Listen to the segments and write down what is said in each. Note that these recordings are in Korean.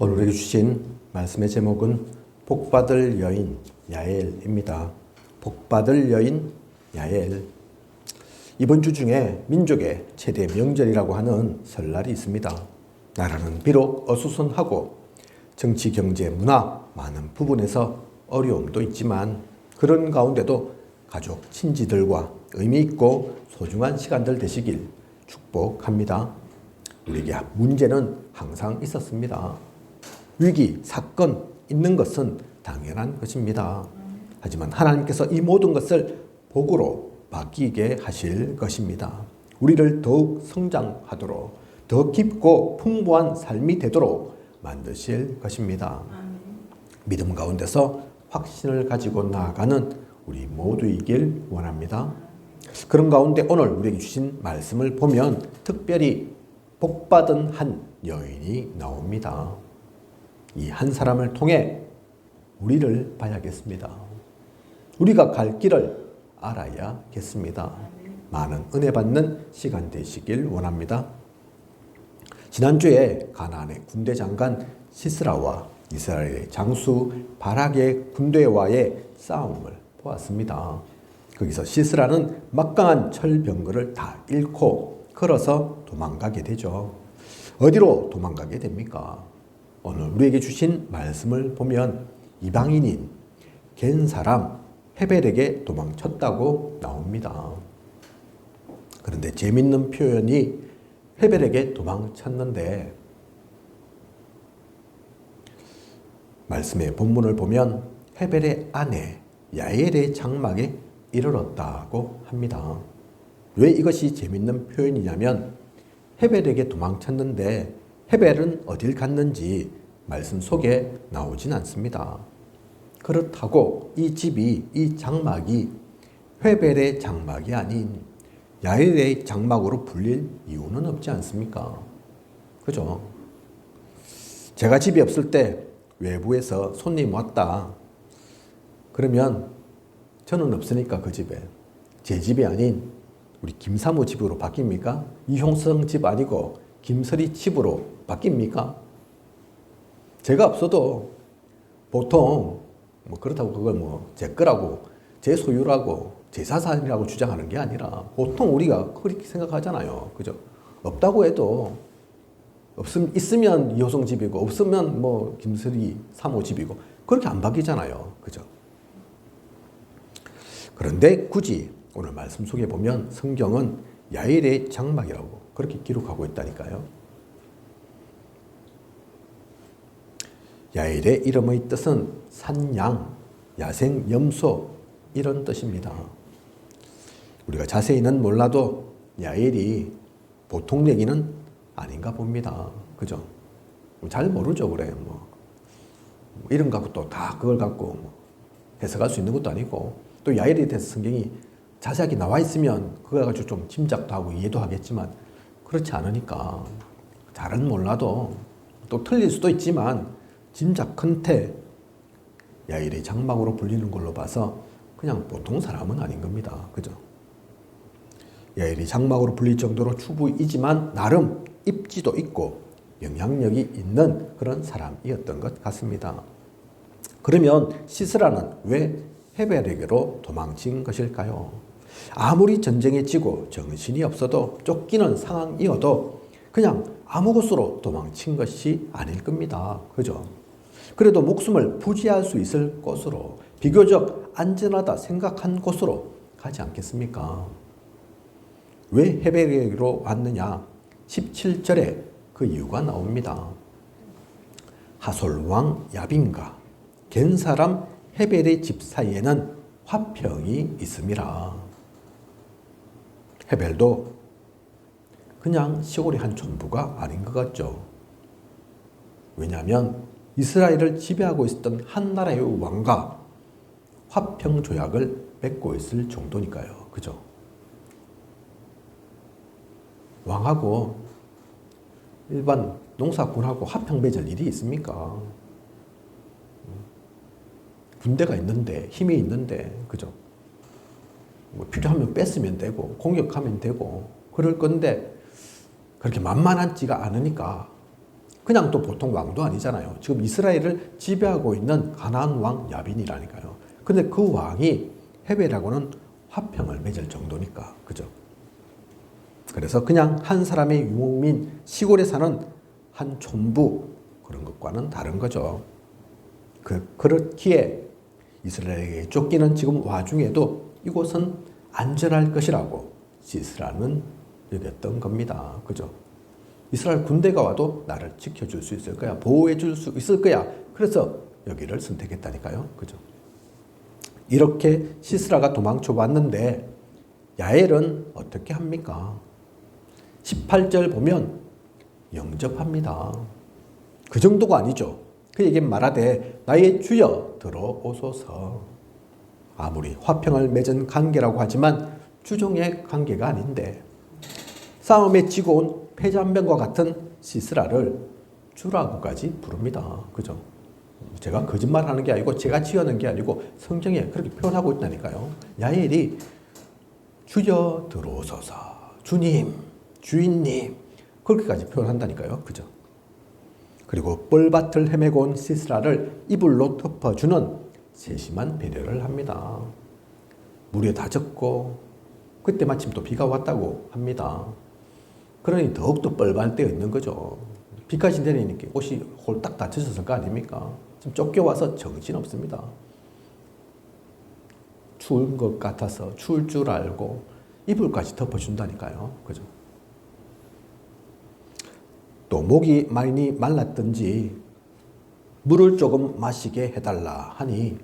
오늘 우리에게 주신 말씀의 제목은 복받을 여인 야엘입니다. 복받을 여인 야엘. 이번 주 중에 민족의 최대 명절이라고 하는 설날이 있습니다. 나라는 비록 어수선하고 정치, 경제, 문화 많은 부분에서 어려움도 있지만 그런 가운데도 가족, 친지들과 의미 있고 소중한 시간들 되시길 축복합니다. 우리에게 문제는 항상 있었습니다. 위기, 사건 있는 것은 당연한 것입니다. 하지만 하나님께서 이 모든 것을 복으로 바뀌게 하실 것입니다. 우리를 더욱 성장하도록 더 깊고 풍부한 삶이 되도록 만드실 것입니다. 믿음 가운데서 확신을 가지고 나아가는 우리 모두이길 원합니다. 그런 가운데 오늘 우리에게 주신 말씀을 보면 특별히 복받은 한 여인이 나옵니다. 이 한 사람을 통해 우리를 봐야겠습니다. 우리가 갈 길을 알아야겠습니다. 많은 은혜 받는 시간 되시길 원합니다. 지난주에 가나안의 군대 장관 시스라와 이스라엘의 장수 바락의 군대와의 싸움을 보았습니다. 거기서 시스라는 막강한 철병거를 다 잃고 걸어서 도망가게 되죠. 어디로 도망가게 됩니까? 오늘 우리에게 주신 말씀을 보면 이방인인 겐 사람 헤벨에게 도망쳤다고 나옵니다. 그런데 재밌는 표현이 헤벨에게 도망쳤는데 말씀의 본문을 보면 헤벨의 아내 야엘의 장막에 이르렀다고 합니다. 왜 이것이 재밌는 표현이냐면 헤벨에게 도망쳤는데 헤벨은 어딜 갔는지 말씀 속에 나오진 않습니다. 그렇다고 이 집이, 이 장막이 헤벨의 장막이 아닌 야엘의 장막으로 불릴 이유는 없지 않습니까? 그죠? 제가 집이 없을 때 외부에서 손님 왔다. 그러면 저는 없으니까 그 집에 제 집이 아닌 우리 김사무 집으로 바뀝니까? 이형성 집 아니고 김설이 집으로 바뀝니까? 제가 없어도 보통 뭐 그렇다고 그걸 뭐 제 거라고 제 소유라고 제 자산이라고 주장하는 게 아니라 보통 우리가 그렇게 생각하잖아요. 그죠? 없다고 해도 있으면 이호성 집이고 없으면 뭐 김설이 사모 집이고 그렇게 안 바뀌잖아요. 그죠? 그런데 굳이 오늘 말씀 속에 보면 성경은 야엘의 장막이라고 그렇게 기록하고 있다니까요. 야엘의 이름의 뜻은 산양, 야생, 염소 이런 뜻입니다. 우리가 자세히는 몰라도 야엘이 보통 얘기는 아닌가 봅니다. 그죠? 잘 모르죠, 그래. 뭐 이름 갖고 또 다 그걸 갖고 뭐 해석할 수 있는 것도 아니고 또 야엘에 대해서 성경이 자세하게 나와 있으면 그걸 가지고 좀 짐작도 하고 이해도 하겠지만 그렇지 않으니까 잘은 몰라도 또 틀릴 수도 있지만 짐작컨대 야엘의 장막으로 불리는 걸로 봐서 그냥 보통 사람은 아닌 겁니다. 그죠? 야엘이 장막으로 불릴 정도로 추부이지만 나름 입지도 있고 영향력이 있는 그런 사람이었던 것 같습니다. 그러면 시스라는 왜 헤벨에게로 도망친 것일까요? 아무리 전쟁에 지고 정신이 없어도 쫓기는 상황이어도 그냥 아무 곳으로 도망친 것이 아닐 겁니다. 그죠? 그래도 목숨을 부지할 수 있을 곳으로 비교적 안전하다 생각한 곳으로 가지 않겠습니까? 왜 헤벨에게로 왔느냐? 17절에 그 이유가 나옵니다. 하솔왕 야빈과 겐 사람 헤벨의 집 사이에는 화평이 있음이라. 헤벨도 그냥 시골의 한 촌부가 아닌 것 같죠. 왜냐하면 이스라엘을 지배하고 있었던 한 나라의 왕과 화평 조약을 맺고 있을 정도니까요. 그죠? 왕하고 일반 농사꾼하고 화평 맺을 일이 있습니까? 군대가 있는데, 힘이 있는데, 그죠? 뭐 필요하면 뺐으면 되고, 공격하면 되고, 그럴 건데, 그렇게 만만하지가 않으니까 그냥 또 보통 왕도 아니잖아요. 지금 이스라엘을 지배하고 있는 가나안 왕 야빈이라니까요. 근데 그 왕이 헤벨하고는 화평을 맺을 정도니까. 그죠? 그래서 그냥 한 사람의 유목민, 시골에 사는 한 촌부, 그런 것과는 다른 거죠. 그렇기에 이스라엘에게 쫓기는 지금 와중에도 이곳은 안전할 것이라고 시스라는 여겼던 겁니다. 그죠? 이스라엘 군대가 와도 나를 지켜줄 수 있을 거야. 보호해 줄 수 있을 거야. 그래서 여기를 선택했다니까요. 그죠? 이렇게 시스라가 도망쳐 왔는데 야엘은 어떻게 합니까? 18절 보면 영접합니다. 그 정도가 아니죠. 그에게 말하되 나의 주여 들어오소서. 아무리 화평을 맺은 관계라고 하지만 주종의 관계가 아닌데 싸움에 지고 온 패잔병과 같은 시스라를 주라고까지 부릅니다. 그죠? 제가 거짓말하는 게 아니고 제가 지어낸 게 아니고 성경에 그렇게 표현하고 있다니까요. 야엘이 주여 들어오소서, 주님, 주인님 그렇게까지 표현한다니까요. 그죠? 그리고 뻘밭을 헤매고 온 시스라를 이불로 덮어주는 세심한 배려를 합니다. 물에 다 젖고 그때 마침 또 비가 왔다고 합니다. 그러니 더욱더 뻘밭되어 있는 거죠. 비까지 내리니까 옷이 홀딱 다 젖었을 거 아닙니까? 지금 쫓겨와서 정신없습니다. 추운 것 같아서 추울 줄 알고 이불까지 덮어준다니까요. 그죠? 또 목이 많이 말랐든지 물을 조금 마시게 해달라 하니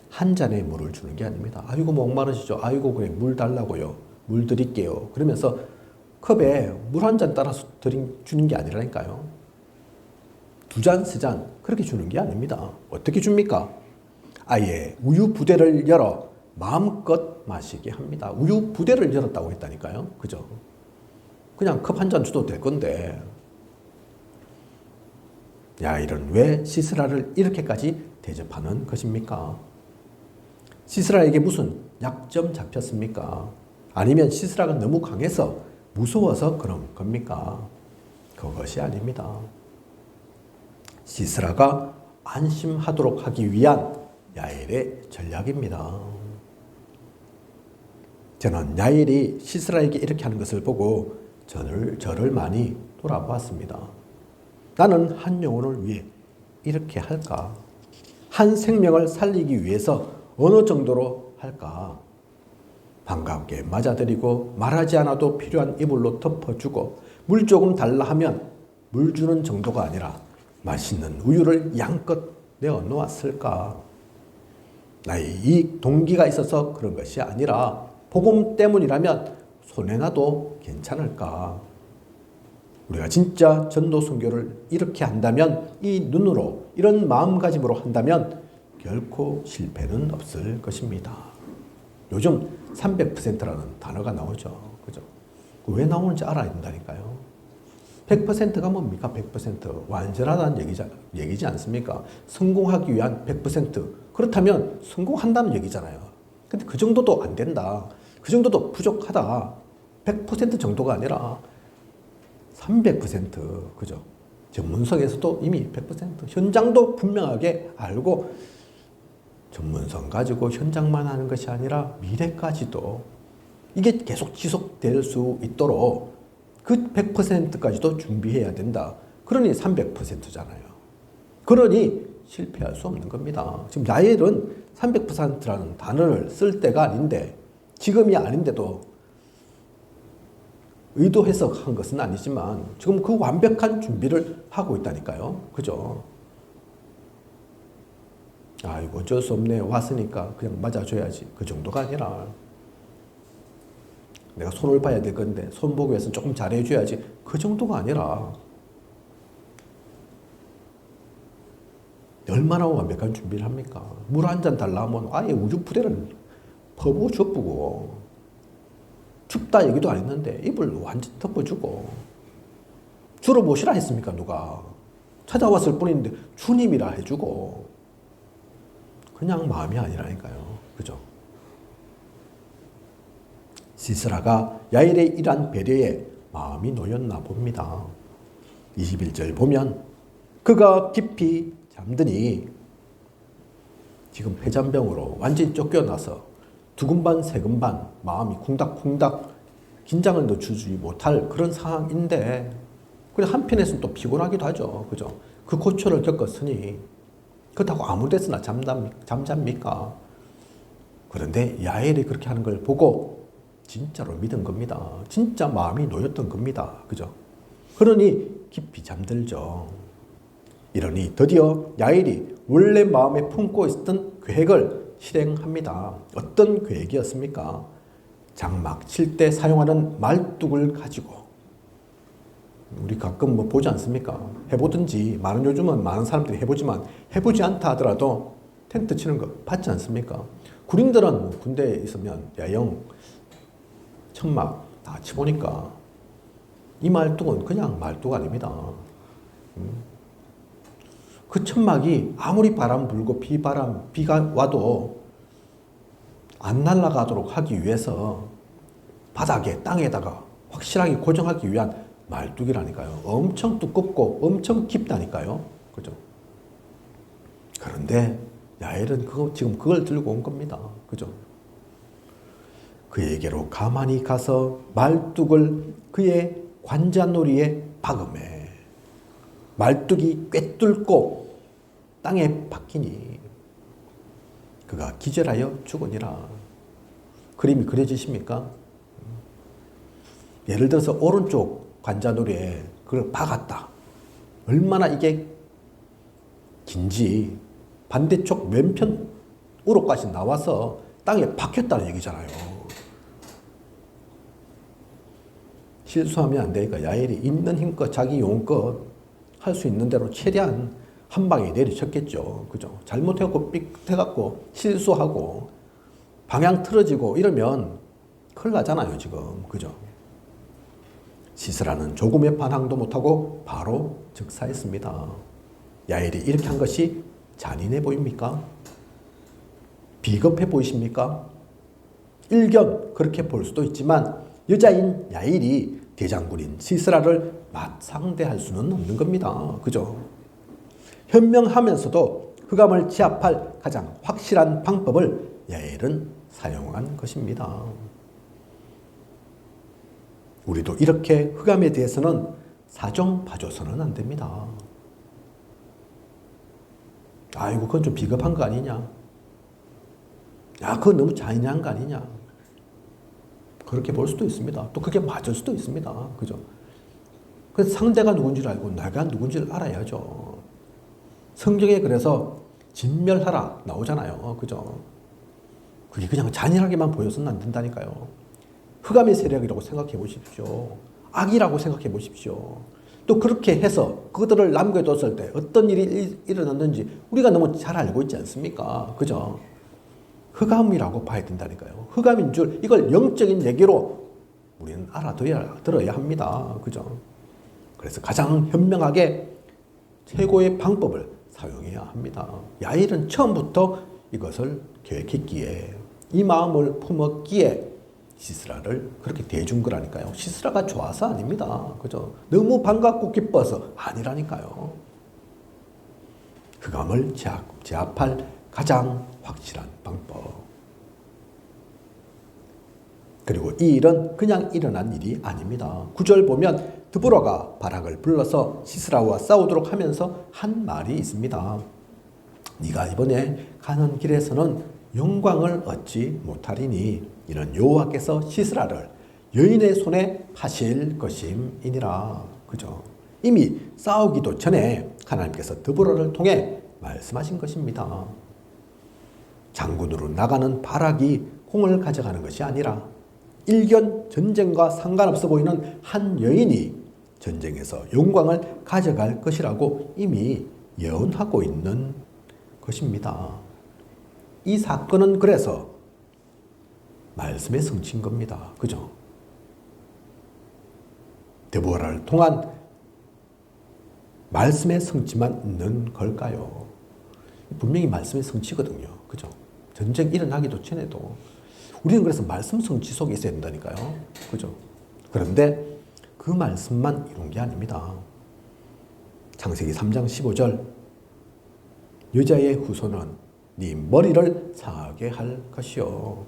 한 잔의 물을 주는 게 아닙니다. 아이고 목마르시죠? 아이고 그래 물 달라고요. 물 드릴게요. 그러면서 컵에 물 한 잔 따라서 주는 게 아니라니까요. 2잔, 3잔 그렇게 주는 게 아닙니다. 어떻게 줍니까? 아예 우유 부대를 열어 마음껏 마시게 합니다. 우유 부대를 열었다고 했다니까요. 그죠? 그냥 컵 한 잔 줘도 될 건데 야일은 왜 시스라를 이렇게까지 대접하는 것입니까? 시스라에게 무슨 약점 잡혔습니까? 아니면 시스라가 너무 강해서 무서워서 그런 겁니까? 그것이 아닙니다. 시스라가 안심하도록 하기 위한 야엘의 전략입니다. 저는 야엘이 시스라에게 이렇게 하는 것을 보고 저를 많이 돌아보았습니다. 나는 한 영혼을 위해 이렇게 할까? 한 생명을 살리기 위해서 어느 정도로 할까? 반갑게 맞아들이고 말하지 않아도 필요한 이불로 덮어주고 물 조금 달라 하면 물 주는 정도가 아니라 맛있는 우유를 양껏 내어 놓았을까? 나의 이 동기가 있어서 그런 것이 아니라 복음 때문이라면 손해나도 괜찮을까? 우리가 진짜 전도 선교를 이렇게 한다면 이 눈으로 이런 마음가짐으로 한다면 결코 실패는 없을 것입니다. 요즘 300%라는 단어가 나오죠. 그죠? 왜 나오는지 알아야 된다니까요. 100%가 뭡니까? 100%. 완전하다는 얘기지 않습니까? 성공하기 위한 100%. 그렇다면 성공한다는 얘기잖아요. 근데 그 정도도 안 된다. 그 정도도 부족하다. 100% 정도가 아니라 300%. 그죠? 전문성에서도 이미 100%. 현장도 분명하게 알고 전문성 가지고 현장만 하는 것이 아니라 미래까지도 이게 계속 지속될 수 있도록 그 100%까지도 준비해야 된다. 그러니 300%잖아요. 그러니 실패할 수 없는 겁니다. 지금 야엘은 300%라는 단어를 쓸 때가 아닌데 지금이 아닌데도 의도해서 한 것은 아니지만 지금 그 완벽한 준비를 하고 있다니까요. 그죠? 아이고 어쩔 수 없네. 왔으니까 그냥 맞아줘야지. 그 정도가 아니라 내가 손을 봐야 될 건데 손 보기 위해서 조금 잘해줘야지. 그 정도가 아니라 얼마나 완벽한 준비를 합니까? 물 한 잔 달라 하면 아예 우주 부대를 퍼부어 줍고 춥다 얘기도 안 했는데 이불 완전 덮어주고 주로 모시라 했습니까? 누가 찾아왔을 뿐인데 주님이라 해주고 그냥 마음이 아니라니까요. 그죠? 시스라가 야일의 이러한 배려에 마음이 놓였나 봅니다. 21절 보면 그가 깊이 잠드니 지금 폐잔병으로 완전히 쫓겨나서 두근반 세근반 마음이 쿵닥쿵닥 긴장을 늦추지 못할 그런 상황인데 그래 한편에서는 또 피곤하기도 하죠. 그죠? 그 고초를 겪었으니 그렇다고 아무 데서나 잠잡니까? 그런데 야엘이 그렇게 하는 걸 보고 진짜로 믿은 겁니다. 진짜 마음이 놓였던 겁니다. 그죠? 그러니 깊이 잠들죠. 이러니 드디어 야엘이 원래 마음에 품고 있었던 계획을 실행합니다. 어떤 계획이었습니까? 장막 칠 때 사용하는 말뚝을 가지고 우리 가끔 뭐 보지 않습니까? 해보든지 요즘은 많은 사람들이 해보지만 해보지 않다 하더라도 텐트 치는 거 봤지 않습니까? 군인들은 군대에 있으면 야영, 천막 다 치보니까 이 말뚝은 그냥 말뚝 아닙니다. 그 천막이 아무리 바람 불고 비가 와도 안 날아가도록 하기 위해서 바닥에 땅에다가 확실하게 고정하기 위한 말뚝이라니까요. 엄청 두껍고 엄청 깊다니까요. 그죠? 그런데 야엘은 지금 그걸 들고 온 겁니다. 그죠? 그에게로 가만히 가서 말뚝을 그의 관자놀이에 박음해 말뚝이 꿰뚫고 땅에 박히니 그가 기절하여 죽으니라. 그림이 그려지십니까? 예를 들어서 오른쪽 관자놀이에 그걸 박았다. 얼마나 이게 긴지 반대쪽 왼편으로까지 나와서 땅에 박혔다는 얘기잖아요. 실수하면 안 되니까 야엘이 있는 힘껏 자기 용껏 할 수 있는 대로 최대한 한 방에 내리쳤겠죠. 그죠? 잘못해갖고 삑해갖고 실수하고 방향 틀어지고 이러면 큰일 나잖아요, 지금. 그죠? 시스라는 조금의 반항도 못하고 바로 즉사했습니다. 야엘이 이렇게 한 것이 잔인해 보입니까? 비겁해 보이십니까? 일견 그렇게 볼 수도 있지만 여자인 야엘이 대장군인 시스라를 맞상대할 수는 없는 겁니다. 그죠? 현명하면서도 흑암을 제압할 가장 확실한 방법을 야엘은 사용한 것입니다. 우리도 이렇게 흑암에 대해서는 사정 봐줘서는 안 됩니다. 아이고 그건 좀 비겁한 거 아니냐. 야 그건 너무 잔인한 거 아니냐. 그렇게 볼 수도 있습니다. 또 그게 맞을 수도 있습니다. 그죠? 그래서 상대가 누군지를 알고 내가 누군지를 알아야죠. 성경에 그래서 진멸하라 나오잖아요. 그죠? 그게 그냥 잔인하게만 보여서는 안 된다니까요. 흑암의 세력이라고 생각해 보십시오. 악이라고 생각해 보십시오. 또 그렇게 해서 그들을 남겨뒀을 때 어떤 일이 일어났는지 우리가 너무 잘 알고 있지 않습니까? 그죠? 흑암이라고 봐야 된다니까요. 흑암인 줄 이걸 영적인 얘기로 우리는 알아들어야 합니다. 그죠? 그래서 가장 현명하게 최고의 방법을 사용해야 합니다. 야엘은 처음부터 이것을 계획했기에 이 마음을 품었기에 시스라를 그렇게 대준 거라니까요. 시스라가 좋아서 아닙니다. 그죠? 너무 반갑고 기뻐서 아니라니까요. 흑암을 제압할 가장 확실한 방법. 그리고 이 일은 그냥 일어난 일이 아닙니다. 9절 보면 드보라가 바락을 불러서 시스라와 싸우도록 하면서 한 말이 있습니다. 네가 이번에 가는 길에서는 영광을 얻지 못하리니 이는 여호와께서 시스라를 여인의 손에 파실 것임이니라. 그죠? 이미 싸우기도 전에 하나님께서 드보라를 통해 말씀하신 것입니다. 장군으로 나가는 바락이 공을 가져가는 것이 아니라 일견 전쟁과 상관없어 보이는 한 여인이 전쟁에서 영광을 가져갈 것이라고 이미 예언하고 있는 것입니다. 이 사건은 그래서 말씀의 성취인 겁니다. 그죠? 데보라를 통한 말씀의 성취만 있는 걸까요? 분명히 말씀의 성취거든요. 그죠? 전쟁 일어나기도 전에도 우리는 그래서 말씀 성취 속에 있어야 된다니까요. 그죠? 그런데 그 말씀만 이룬 게 아닙니다. 창세기 3장 15절 여자의 후손은 네 머리를 상하게 할 것이요.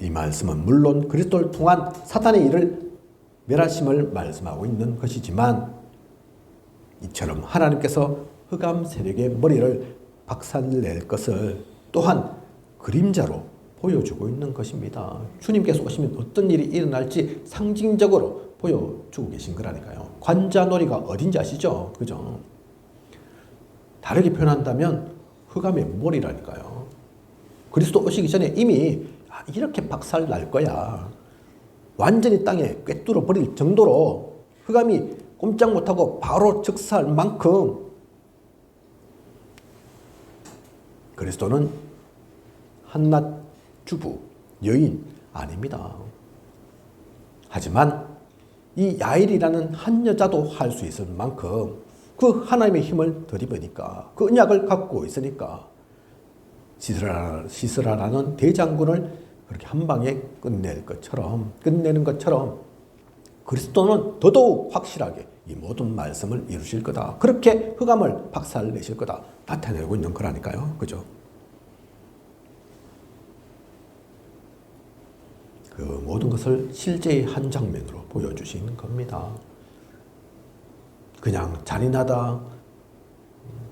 이 말씀은 물론 그리스도를 통한 사탄의 일을 멸하심을 말씀하고 있는 것이지만 이처럼 하나님께서 흑암 세력의 머리를 박살낼 것을 또한 그림자로 보여주고 있는 것입니다. 주님께서 오시면 어떤 일이 일어날지 상징적으로 보여주고 계신 거라니까요. 관자놀이가 어딘지 아시죠? 그죠? 다르게 표현한다면 흑암의 머리라니까요. 그리스도 오시기 전에 이미 이렇게 박살 날 거야. 완전히 땅에 꿰뚫어 버릴 정도로 흑암이 꼼짝 못하고 바로 즉사할 만큼 그리스도는 한낱 주부, 여인 아닙니다. 하지만 이 야일이라는 한 여자도 할 수 있을 만큼 그 하나님의 힘을 들이보니까 그 언약을 갖고 있으니까 시스라라는 대장군을 그렇게 한 방에 끝내는 것처럼 그리스도는 더더욱 확실하게 이 모든 말씀을 이루실 거다. 그렇게 흑암을 박살내실 거다. 나타내고 있는 거라니까요. 그죠? 그 모든 것을 실제의 한 장면으로 보여주시는 겁니다. 그냥 잔인하다,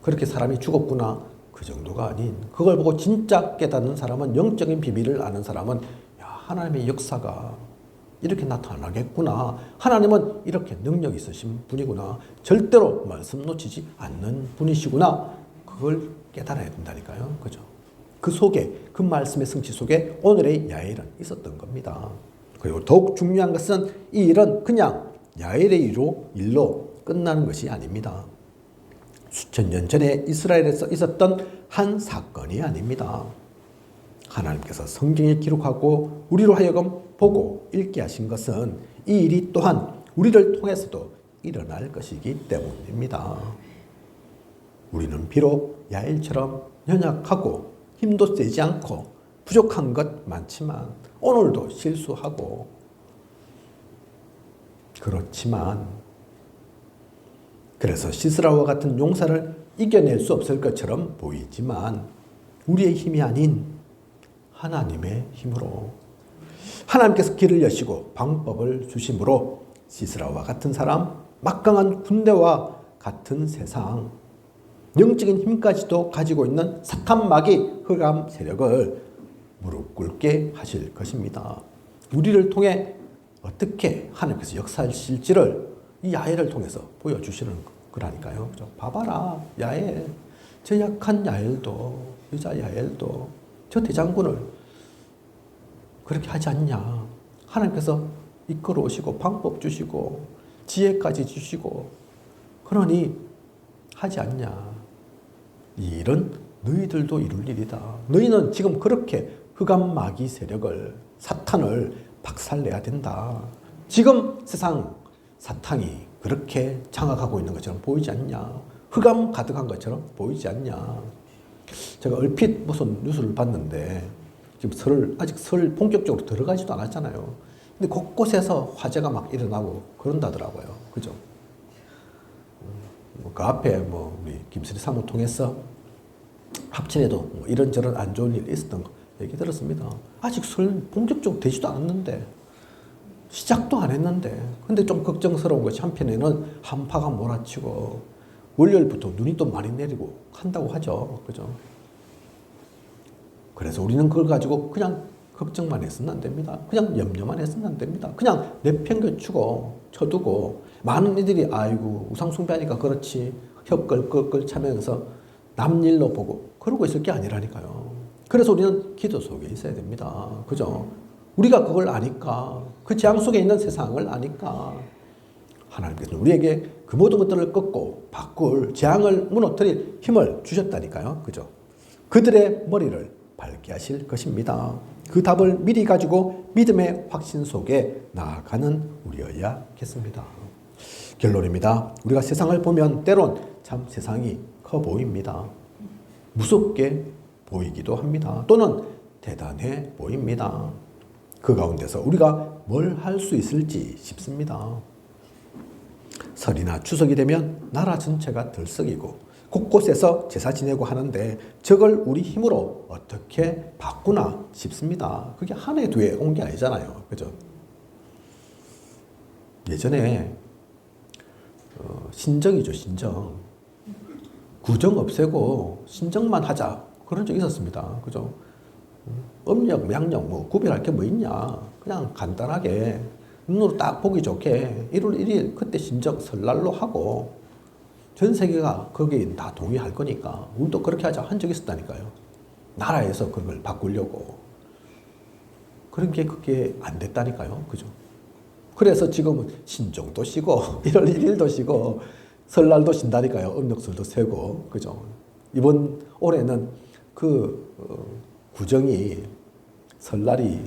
그렇게 사람이 죽었구나, 그 정도가 아닌, 그걸 보고 진짜 깨닫는 사람은, 영적인 비밀을 아는 사람은 야, 하나님의 역사가 이렇게 나타나겠구나, 하나님은 이렇게 능력 있으신 분이구나, 절대로 말씀 놓치지 않는 분이시구나, 그걸 깨달아야 된다니까요. 그죠? 그 속에, 그 말씀의 성취 속에 오늘의 야엘은 있었던 겁니다. 그리고 더욱 중요한 것은 이 일은 그냥 야엘의 일로 끝나는 것이 아닙니다. 수천 년 전에 이스라엘에서 있었던 한 사건이 아닙니다. 하나님께서 성경에 기록하고 우리로 하여금 보고 읽게 하신 것은 이 일이 또한 우리를 통해서도 일어날 것이기 때문입니다. 우리는 비록 야엘처럼 연약하고 힘도 세지 않고 부족한 것 많지만 오늘도 실수하고 그렇지만 그래서 시스라와 같은 용사를 이겨낼 수 없을 것처럼 보이지만 우리의 힘이 아닌 하나님의 힘으로 하나님께서 길을 여시고 방법을 주심으로 시스라와 같은 사람, 막강한 군대와 같은 세상, 영적인 힘까지도 가지고 있는 사탄 마귀 흑암 세력을 무릎 꿇게 하실 것입니다. 우리를 통해 어떻게 하나님께서 역사하실지를 이 야엘을 통해서 보여주시는 거라니까요. 그죠? 봐봐라, 야엘, 저 약한 야엘도, 여자 야엘도 저 대장군을 그렇게 하지 않냐. 하나님께서 이끌어 오시고 방법 주시고 지혜까지 주시고 그러니 하지 않냐. 이 일은 너희들도 이룰 일이다. 너희는 지금 그렇게 흑암 마귀 세력을, 사탄을 박살내야 된다. 지금 세상 사탄이 그렇게 장악하고 있는 것처럼 보이지 않냐. 흑암 가득한 것처럼 보이지 않냐. 제가 얼핏 무슨 뉴스를 봤는데 지금 아직 설 본격적으로 들어가지도 않았잖아요. 근데 곳곳에서 화재가 막 일어나고 그런다더라고요. 그죠? 그 앞에 우리 김수리 사무 통해서 합천에도 이런저런 안 좋은 일이 있었던 거 얘기 들었습니다. 아직 설 본격적으로 되지도 않았는데, 시작도 안 했는데, 근데 좀 걱정스러운 것이 한편에는 한파가 몰아치고 월요일부터 눈이 또 많이 내리고 한다고 하죠. 그죠? 그래서 우리는 그걸 가지고 그냥 걱정만 했으면 안 됩니다. 그냥 염려만 했으면 안 됩니다. 그냥 내팽개치고 쳐두고 많은 이들이 아이고 우상숭배하니까 그렇지 혀끌끌끌 차면서 남 일로 보고 그러고 있을 게 아니라니까요. 그래서 우리는 기도 속에 있어야 됩니다. 그죠? 우리가 그걸 아니까, 그 재앙 속에 있는 세상을 아니까 하나님께서는 우리에게 그 모든 것들을 꺾고 바꿀, 재앙을 무너뜨릴 힘을 주셨다니까요. 그죠? 그들의 머리를 밝게 하실 것입니다. 그 답을 미리 가지고 믿음의 확신 속에 나아가는 우리여야겠습니다. 결론입니다. 우리가 세상을 보면 때론 참 세상이 커 보입니다. 무섭게 보이기도 합니다. 또는 대단해 보입니다. 그 가운데서 우리가 뭘 할 수 있을지 싶습니다. 설이나 추석이 되면 나라 전체가 들썩이고 곳곳에서 제사 지내고 하는데 저걸 우리 힘으로 어떻게 바꾸나 싶습니다. 그게 한 해, 두 해 온 게 아니잖아요. 그죠? 예전에 신정이죠, 신정. 구정 없애고 신정만 하자. 그런 적이 있었습니다. 그죠? 음력, 양력 뭐 구별할 게 뭐 있냐. 그냥 간단하게 눈으로 딱 보기 좋게 1월 1일 그때 신정 설날로 하고 전 세계가 거기에 다 동의할 거니까 우리도 그렇게 하자 한 적이 있었다니까요. 나라에서 그걸 바꾸려고. 그런 게 그게 안 됐다니까요. 그죠? 그래서 지금은 신정도 쉬고 1월 1일도 쉬고 설날도 쉰다니까요. 음력설도 세고. 그죠? 이번 올해는 구정이 설날이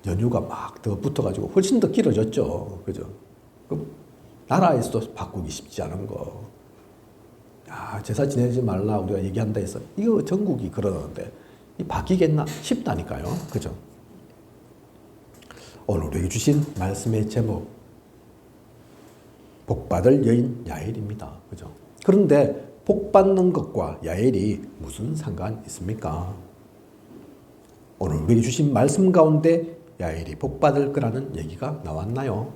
연휴가 막 더 붙어가지고 훨씬 더 길어졌죠. 그죠? 나라에서도 바꾸기 쉽지 않은 거. 야, 제사 지내지 말라 우리가 얘기한다 해서 이거 전국이 그러는데 이 바뀌겠나 싶다니까요. 그죠? 오늘 우리에게 주신 말씀의 제목 복받을 여인 야엘입니다. 그죠? 그런데 복받는 것과 야엘이 무슨 상관이 있습니까? 오늘 우리에게 주신 말씀 가운데 야엘이 복받을 거라는 얘기가 나왔나요?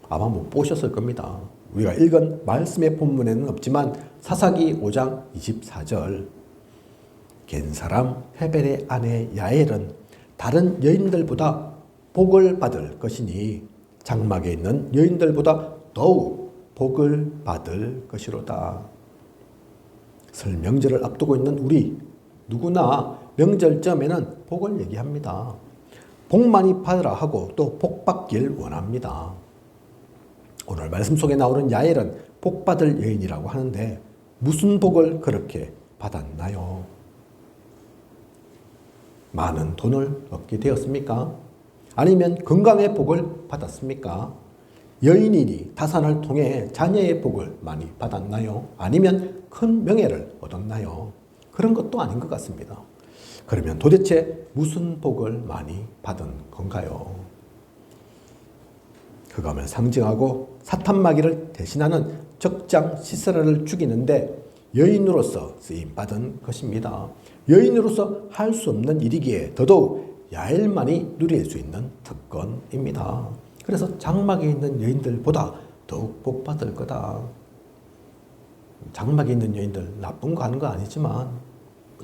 아마 못 보셨을 겁니다. 우리가 읽은 말씀의 본문에는 없지만 사사기 5장 24절 겐 사람 헤벨의 아내 야엘은 다른 여인들보다 복을 받을 것이니 장막에 있는 여인들보다 더욱 복을 받을 것이로다. 설 명절을 앞두고 있는 우리 누구나 명절쯤에는 복을 얘기합니다. 복 많이 받으라 하고 또 복 받길 원합니다. 오늘 말씀 속에 나오는 야엘은 복 받을 여인이라고 하는데 무슨 복을 그렇게 받았나요? 많은 돈을 얻게 되었습니까? 아니면 건강의 복을 받았습니까? 여인이니 다산을 통해 자녀의 복을 많이 받았나요? 아니면 큰 명예를 얻었나요? 그런 것도 아닌 것 같습니다. 그러면 도대체 무슨 복을 많이 받은 건가요? 흑암을 상징하고 사탄마귀를 대신하는 적장 시스라를 죽이는데 여인으로서 쓰임받은 것입니다. 여인으로서 할 수 없는 일이기에 더더욱 야엘만이 누릴 수 있는 특권입니다. 그래서 장막에 있는 여인들보다 더욱 복받을 거다. 장막에 있는 여인들 나쁜 거 하는 거 아니지만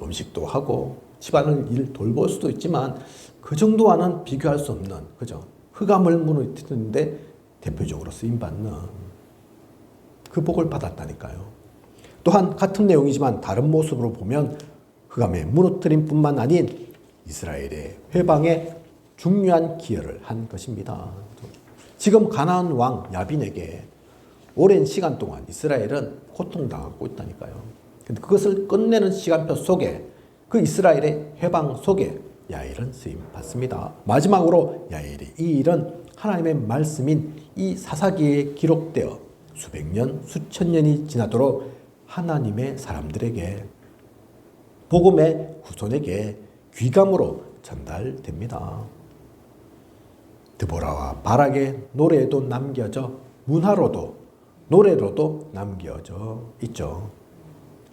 음식도 하고 집안을 일 돌볼 수도 있지만 그 정도와는 비교할 수 없는 그죠? 흑암을 무너뜨리는데 대표적으로 쓰임받는 그 복을 받았다니까요. 또한 같은 내용이지만 다른 모습으로 보면 흑암의 무너뜨림뿐만 아닌 이스라엘의 회방에 중요한 기여를 한 것입니다. 지금 가나안 왕 야빈에게 오랜 시간 동안 이스라엘은 고통당하고 있다니까요. 근데 그것을 끝내는 시간표 속에 그 이스라엘의 회방 속에 야엘은 쓰임 받습니다. 마지막으로 야엘의 이 일은 하나님의 말씀인 이 사사기에 기록되어 수백 년, 수천 년이 지나도록 하나님의 사람들에게 복음의 후손에게 귀감으로 전달됩니다. 드보라와 바락의 노래에도 남겨져 문화로도 노래로도 남겨져 있죠.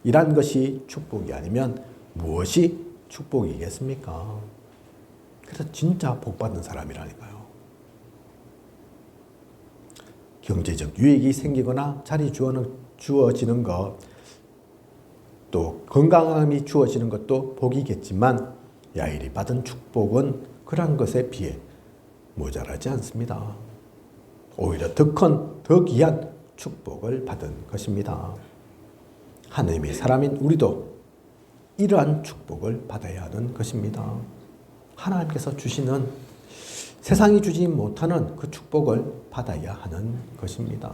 이란 것이 축복이 아니면 무엇이 축복이겠습니까? 그래서 진짜 복받는 사람이라니까요. 경제적 유익이 생기거나 자리 주어지는 것, 또 건강함이 주어지는 것도 복이겠지만 야일이 받은 축복은 그러한 것에 비해 모자라지 않습니다. 오히려 더 큰, 더 귀한 축복을 받은 것입니다. 하나님의 사람인 우리도 이러한 축복을 받아야 하는 것입니다. 하나님께서 주시는 세상이 주지 못하는 그 축복을 받아야 하는 것입니다.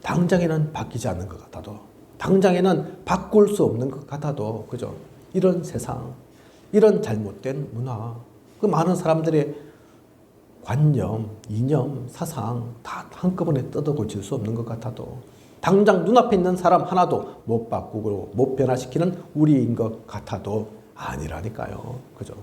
당장에는 바뀌지 않는 것 같아도, 당장에는 바꿀 수 없는 것 같아도, 그죠? 이런 세상, 이런 잘못된 문화, 그 많은 사람들의 관념, 이념, 사상 다 한꺼번에 뜯어 고칠 수 없는 것 같아도 당장 눈앞에 있는 사람 하나도 못 바꾸고 못 변화시키는 우리인 것 같아도 아니라니까요. 그죠?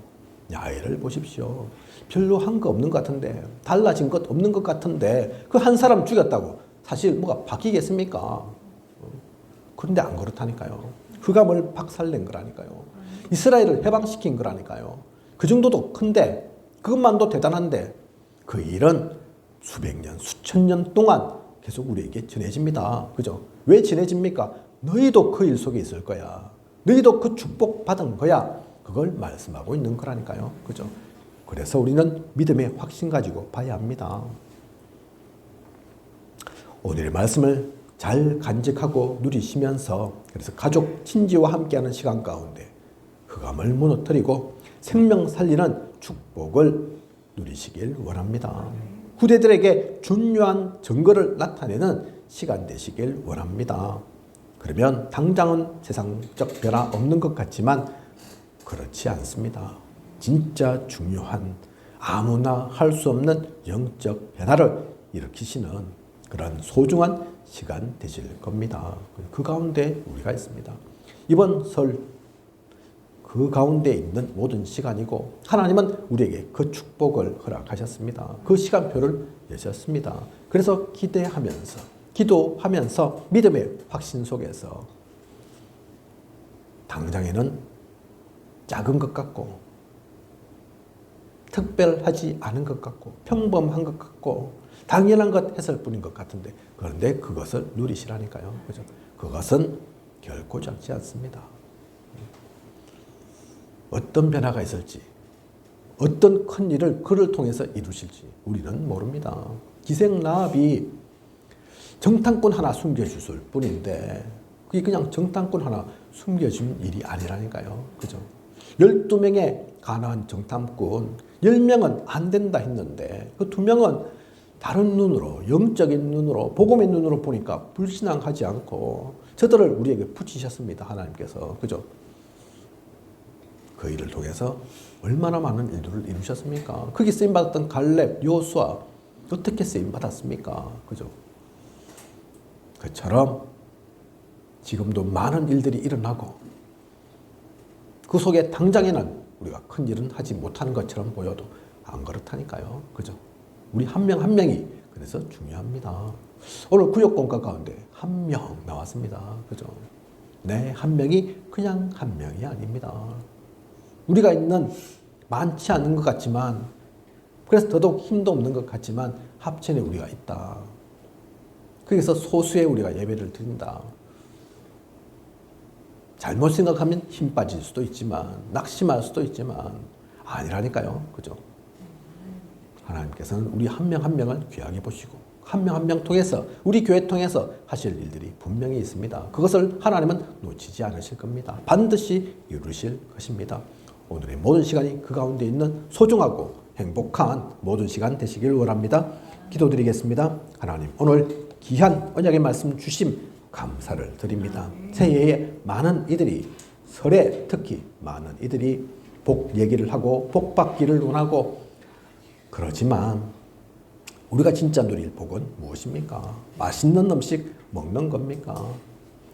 야외를 보십시오. 별로 한 거 없는 것 같은데, 달라진 것 없는 것 같은데, 그 한 사람 죽였다고 사실 뭐가 바뀌겠습니까? 그런데 안 그렇다니까요. 흑암을 박살낸 거라니까요. 이스라엘을 해방시킨 거라니까요. 그 정도도 큰데, 그것만도 대단한데, 그 일은 수백 년, 수천 년 동안 계속 우리에게 전해집니다. 그죠? 왜 전해집니까? 너희도 그 일 속에 있을 거야. 너희도 그 축복 받은 거야. 그걸 말씀하고 있는 거라니까요. 그죠? 그래서 우리는 믿음의 확신 가지고 봐야 합니다. 오늘의 말씀을 잘 간직하고 누리시면서 그래서 가족, 친지와 함께하는 시간 가운데 흑암을 무너뜨리고 생명 살리는 축복을 누리시길 원합니다. 후대들에게 중요한 증거를 나타내는 시간 되시길 원합니다. 그러면 당장은 세상적 변화 없는 것 같지만 그렇지 않습니다. 진짜 중요한 아무나 할 수 없는 영적 변화를 일으키시는 그런 소중한 시간 되실 겁니다. 그 가운데 우리가 있습니다. 이번 설 그 가운데 있는 모든 시간이고 하나님은 우리에게 그 축복을 허락하셨습니다. 그 시간표를 여셨습니다. 그래서 기대하면서 기도하면서 믿음의 확신 속에서 당장에는 작은 것 같고 특별하지 않은 것 같고 평범한 것 같고 당연한 것 했을 뿐인 것 같은데 그런데 그것을 누리시라니까요. 그죠? 그것은 결코 작지 않습니다. 어떤 변화가 있을지 어떤 큰 일을 그를 통해서 이루실지 우리는 모릅니다. 기생라합이 정탐꾼 하나 숨겨주실 뿐인데 그게 그냥 정탐꾼 하나 숨겨준 일이 아니라니까요. 그죠? 12명의 가나안 정탐꾼 10명은 안 된다 했는데 그 2명은 다른 눈으로 영적인 눈으로 복음의 눈으로 보니까 불신앙하지 않고 저들을 우리에게 붙이셨습니다. 하나님께서. 그죠? 그 일을 통해서 얼마나 많은 일들을 이루셨습니까? 거기 쓰임받았던 갈렙, 요수아 어떻게 쓰임받았습니까? 그죠? 그처럼 지금도 많은 일들이 일어나고 그 속에 당장에는 우리가 큰 일은 하지 못하는 것처럼 보여도 안 그렇다니까요. 그죠? 우리 한 명 한 명이 그래서 중요합니다. 오늘 구역공과 가운데 한 명 나왔습니다. 그죠? 네, 한 명이 그냥 한 명이 아닙니다. 우리가 있는 많지 않은 것 같지만 그래서 더더욱 힘도 없는 것 같지만 합천에 우리가 있다. 거기서 소수의 우리가 예배를 드린다. 잘못 생각하면 힘 빠질 수도 있지만 낙심할 수도 있지만 아니라니까요. 그죠? 하나님께서는 우리 한 명 한 명을 귀하게 보시고 한 명 한 명 통해서 우리 교회 통해서 하실 일들이 분명히 있습니다. 그것을 하나님은 놓치지 않으실 겁니다. 반드시 이루실 것입니다. 오늘의 모든 시간이 그 가운데 있는 소중하고 행복한 모든 시간 되시길 원합니다. 기도드리겠습니다. 하나님 오늘 귀한 언약의 말씀 주심 감사를 드립니다. 새해에 많은 이들이 설에 특히 많은 이들이 복 얘기를 하고 복 받기를 원하고 그렇지만 우리가 진짜 누릴 복은 무엇입니까? 맛있는 음식 먹는 겁니까?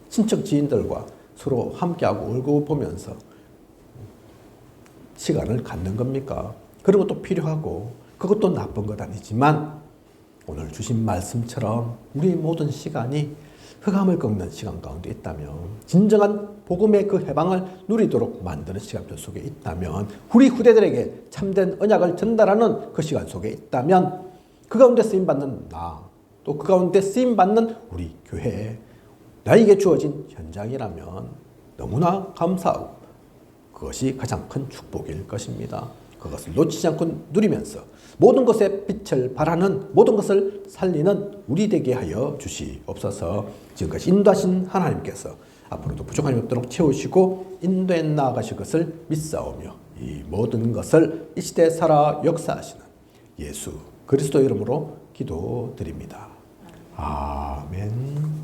친척 지인들과 서로 함께하고 얼굴 보면서 시간을 갖는 겁니까? 그런 것도 필요하고 그것도 나쁜 것 아니지만 오늘 주신 말씀처럼 우리의 모든 시간이 흑암을 꺾는 시간 가운데 있다면 진정한 복음의 그 해방을 누리도록 만드는 시간표 속에 있다면 우리 후대들에게 참된 언약을 전달하는 그 시간 속에 있다면 그 가운데 쓰임받는 나 또 그 가운데 쓰임받는 우리 교회 나에게 주어진 현장이라면 너무나 감사하고 그것이 가장 큰 축복일 것입니다. 그것을 놓치지 않고 누리면서 모든 것에 빛을 발하는 모든 것을 살리는 우리 되게 하여 주시옵소서. 지금까지 인도하신 하나님께서 앞으로도 부족함이 없도록 채우시고 인도해 나아가실 것을 믿사오며 이 모든 것을 이 시대에 살아 역사하시는 예수 그리스도 이름으로 기도드립니다. 아멘.